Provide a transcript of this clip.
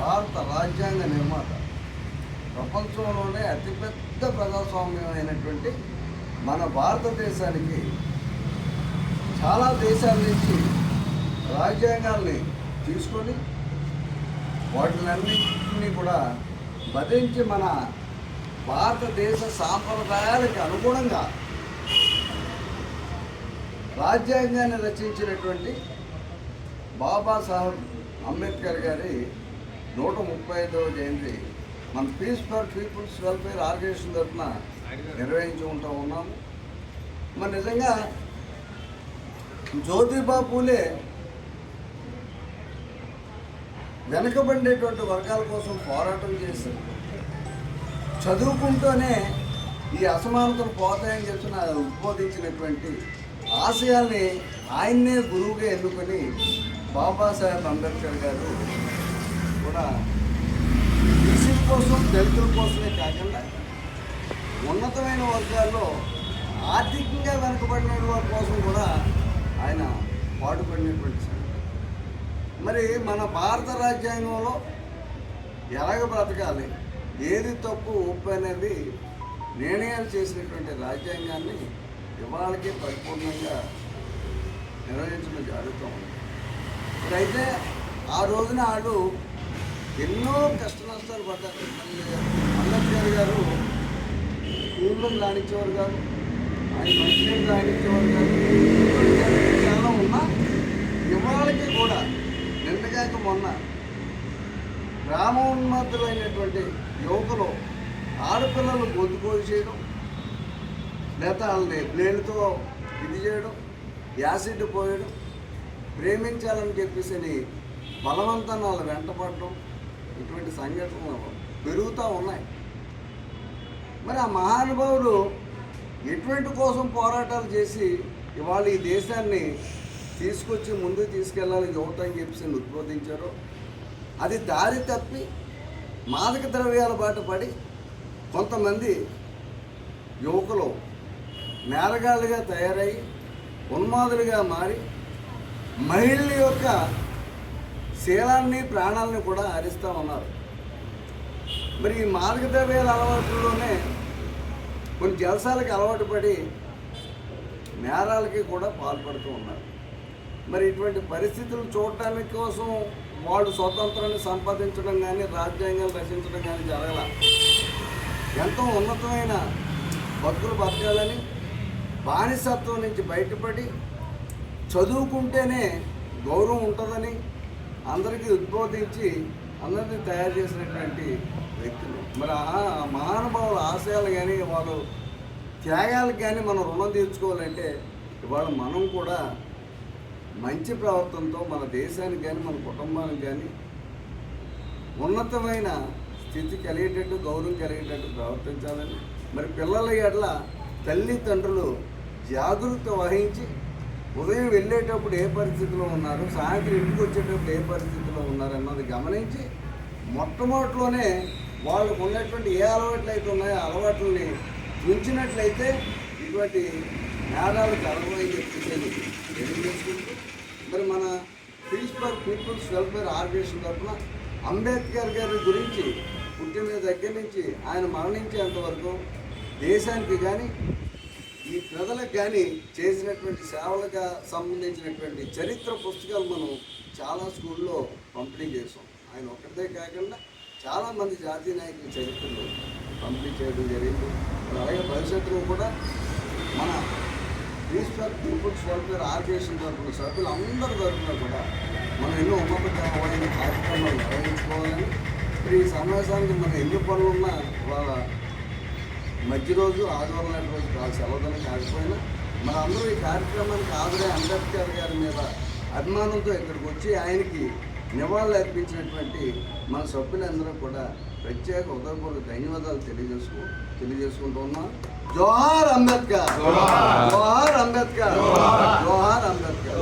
భారత రాజ్యాంగ నిర్మాత, ప్రపంచంలోనే అతిపెద్ద ప్రజాస్వామ్యమైనటువంటి మన భారతదేశానికి చాలా దేశాల నుంచి రాజ్యాంగాల్ని తీసుకొని వాటిలన్నింటినీ కూడా భరించి మన భారతదేశ సాంప్రదాయాలకు అనుగుణంగా రాజ్యాంగాన్ని రచించినటువంటి బాబాసాహెబ్ అంబేద్కర్ గారి 135వ జయంతి మన peace for peoples welfare organisation తరఫున నిర్వహించుకుంటూ ఉన్నాము. మరి నిజంగా జ్యోతిబా పూలే వెనకబడినటువంటి వర్గాల కోసం పోరాటం చేశారు. చదువుకుంటూనే ఈ అసమానతలు పోతాయని చెప్పి ఉద్బోధించినటువంటి ఆశయాల్ని ఆయన్నే గురువుగా ఎన్నుకొని బాబాసాహెబ్ అంబేద్కర్ గారు కూడా బీసీల కోసం, దళితుల కోసమే కాకుండా ఉన్నతమైన వర్గాల్లో ఆర్థికంగా వెనుకబడిన వారి కోసం కూడా ఆయన పాటుపడినటువంటి సంగతి. మరి మన భారత రాజ్యాంగంలో ఎలాగ బ్రతకాలి, ఏది తప్పు ఒప్పు అనేది నిర్ణయాలు చేసినటువంటి రాజ్యాంగాన్ని ఇవాళకి పరిపూర్ణంగా నిర్వహించడం జరుగుతూ ఉంది. ఇప్పుడైతే ఆ రోజున వాళ్ళు ఎన్నో కష్ట నష్టాలు పడ్డారు. అంబేద్కర్ గారు స్కూల్లో రాణించేవారు కాదు, ఆయన మంచినీళ్ళు రాణించేవారు కాదు, చాలా ఉన్నా ఇవాళకి కూడా నిన్నగాక మొన్న గ్రామోన్నతులైనటువంటి యువకులు ఆడపిల్లలు గొంతుకోలు చేయడం, లేదా వాళ్ళని బ్లేడ్తో ఇది చేయడం, యాసిడ్ పోయడం, ప్రేమించాలని చెప్పేసి బలవంతాన్ని వాళ్ళు వెంటపడడం, ఇటువంటి సంఘటనలు పెరుగుతూ ఉన్నాయి. మరి ఆ మహానుభావులు ఎటువంటి కోసం పోరాటాలు చేసి ఇవాళ ఈ దేశాన్ని తీసుకొచ్చి ముందుకు తీసుకెళ్ళాలి యువత అని చెప్పేసి ఉద్బోధించారో, అది దారి తప్పి మాదక ద్రవ్యాల బాట పడి కొంతమంది యువకులు నేరగాళ్ళుగా తయారై ఉన్మాదులుగా మారి మహిళల యొక్క శీలాన్ని, ప్రాణాలని కూడా హరిస్తూ ఉన్నారు. మరి ఈ మాదక ద్రవ్యాల అలవాట్లలోనే కొన్ని జలసాలకి అలవాటు పడి నేరాలకి కూడా పాల్పడుతూ ఉన్నారు. మరి ఇటువంటి పరిస్థితులు చూడటానికి కోసం వాళ్ళు స్వతంత్రాన్ని సంపాదించడం కానీ, రాజ్యాంగాలు రచించడం కానీ జరగల. ఎంతో ఉన్నతమైన బతుకులు బతకాలని, బానిసత్వం నుంచి బయటపడి చదువుకుంటేనే గౌరవం ఉంటుందని అందరికీ ఉద్బోధించి అందరినీ తయారు చేసినటువంటి వ్యక్తులు. మరి ఆ మహానుభావుల ఆశయాలు కానీ, వాళ్ళు త్యాగాలకు కానీ మనం రుణం తీర్చుకోవాలంటే ఇవాళ మనం కూడా మంచి ప్రవర్తనతో మన దేశానికి కానీ, మన కుటుంబానికి కానీ ఉన్నతమైన స్థితి కలిగేటట్టు, గౌరవం కలిగేటట్టు ప్రవర్తించాలని, మరి పిల్లల ఎడల తల్లిదండ్రులు జాగరూకత వహించి ఉదయం వెళ్ళేటప్పుడు ఏ పరిస్థితిలో ఉన్నారు, సాయంత్రం ఇంటికి వచ్చేటప్పుడు ఏ పరిస్థితిలో ఉన్నారు అన్నది గమనించి మొట్టమొదటిలోనే వాళ్ళకు ఉన్నటువంటి ఏ అలవాట్లు అయితే ఉన్నాయో ఆ అలవాట్లని ఉంచినట్లయితే ఇటువంటి నేరాలు జరగవని చెప్పేసి తెలియజేసుకుంటూ, మరి మన peace for peoples welfare organisation తరఫున అంబేద్కర్ గారి గురించి పుట్టిన దగ్గర నుంచి ఆయన మరణించేంత వరకు దేశానికి కానీ, ఈ ప్రజలకు కానీ చేసినటువంటి సేవలకు సంబంధించినటువంటి చరిత్ర పుస్తకాలు మనం చాలా స్కూల్లో పంపిణీ చేసాం. ఆయన ఒక్కటే కాకుండా చాలామంది జాతీయ నాయకుల చరిత్రలు పంపిణీ చేయడం జరిగింది. అలాగే భవిష్యత్తులో కూడా మన peace for peoples welfare organisation తరఫున సభ్యులందరి తరఫున కూడా మనం ఎన్నో ఉన్నతమైన కార్యక్రమాలు నిర్వహించుకోవాలని, ఈ సమావేశానికి మనం ఎన్ని పనులు ఉన్నా వాళ్ళ మధ్య రోజు, ఆదివారం నాటి రోజు కాదు, సెలవుదనం కాకపోయినా మన అందరూ ఈ కార్యక్రమానికి ఆదరే అంబేద్కర్ గారి మీద అభిమానంతో ఇక్కడికి వచ్చి ఆయనకి నివాళులు అర్పించినటువంటి మన సభ్యులందరూ కూడా ప్రత్యేక హృదయపూర్వక ధన్యవాదాలు తెలియజేసుకుంటూ ఉన్నాం. జోహార్ అంబేద్కర్, జోహార్ అంబేద్కర్, జోహార్ అంబేద్కర్.